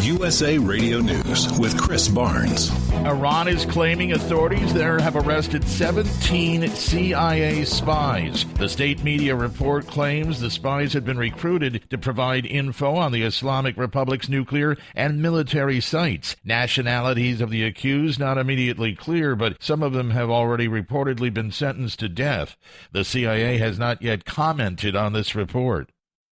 USA Radio News with Chris Barnes. Iran is claiming authorities there have arrested 17 CIA spies. The state media report claims the spies had been recruited to provide info on the Islamic Republic's nuclear and military sites. Nationalities of the accused not immediately clear, but some of them have already reportedly been sentenced to death. The CIA has not yet commented on this report.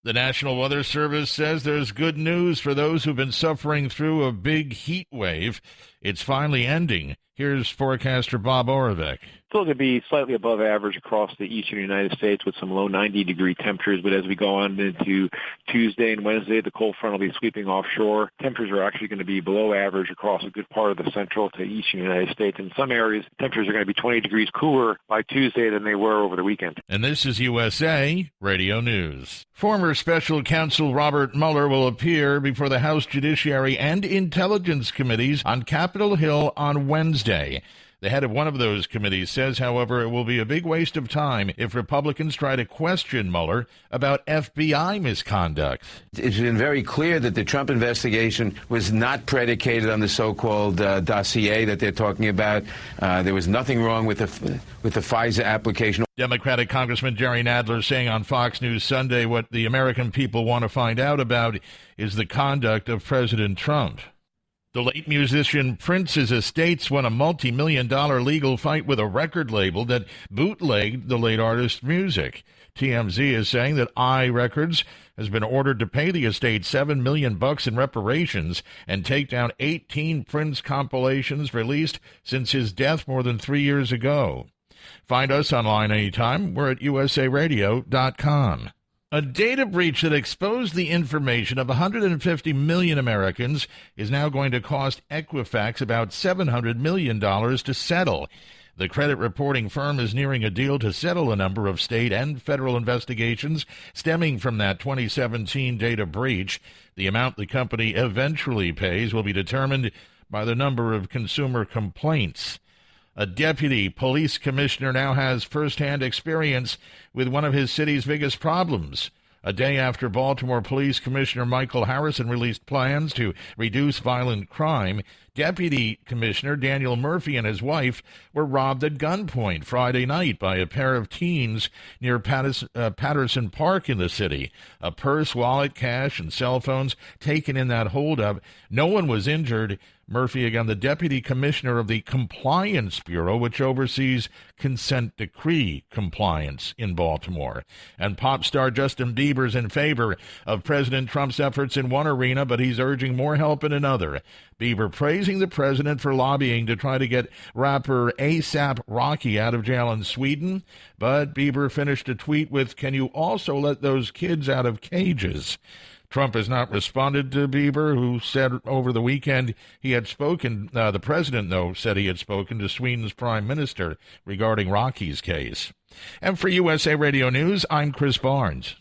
The National Weather Service says there's good news for those who've been suffering through a big heat wave. It's finally ending. Here's forecaster Bob Oravec. Still going to be slightly above average across the eastern United States with some low 90-degree temperatures, but as we go on into Tuesday and Wednesday, the cold front will be sweeping offshore. Temperatures are actually going to be below average across a good part of the central to eastern United States. In some areas, temperatures are going to be 20 degrees cooler by Tuesday than they were over the weekend. And this is USA Radio News. Former Special Counsel Robert Mueller will appear before the House Judiciary and Intelligence Committees on Capitol Hill on Wednesday. The head of one of those committees says, however, it will be a big waste of time if Republicans try to question Mueller about FBI misconduct. It's been very clear that the Trump investigation was not predicated on the so-called dossier that they're talking about. There was nothing wrong with the FISA application. Democratic Congressman Jerry Nadler saying on Fox News Sunday what the American people want to find out about is the conduct of President Trump. The late musician Prince's estates won a multi-million-dollar legal fight with a record label that bootlegged the late artist's music. TMZ is saying that iRecords has been ordered to pay the estate $7 million in reparations and take down 18 Prince compilations released since his death more than 3 years ago. Find us online anytime. We're at usaradio.com. A data breach that exposed the information of 150 million Americans is now going to cost Equifax about $700 million to settle. The credit reporting firm is nearing a deal to settle a number of state and federal investigations stemming from that 2017 data breach. The amount the company eventually pays will be determined by the number of consumer complaints. A deputy police commissioner now has firsthand experience with one of his city's biggest problems. A day after Baltimore Police Commissioner Michael Harrison released plans to reduce violent crime, Deputy Commissioner Daniel Murphy and his wife were robbed at gunpoint Friday night by a pair of teens near Patterson Park in the city. A purse, wallet, cash, and cell phones taken in that holdup. No one was injured. Murphy, again, the Deputy Commissioner of the Compliance Bureau, which oversees consent decree compliance in Baltimore. And pop star Justin Bieber's in favor of President Trump's efforts in one arena, but he's urging more help in another. Bieber praising the president for lobbying to try to get rapper A$AP Rocky out of jail in Sweden. But Bieber finished a tweet with, "Can you also let those kids out of cages?" Trump has not responded to Bieber, who said over the weekend he had spoken, the president, though, said he had spoken to Sweden's prime minister regarding Rocky's case. And for USA Radio News, I'm Chris Barnes.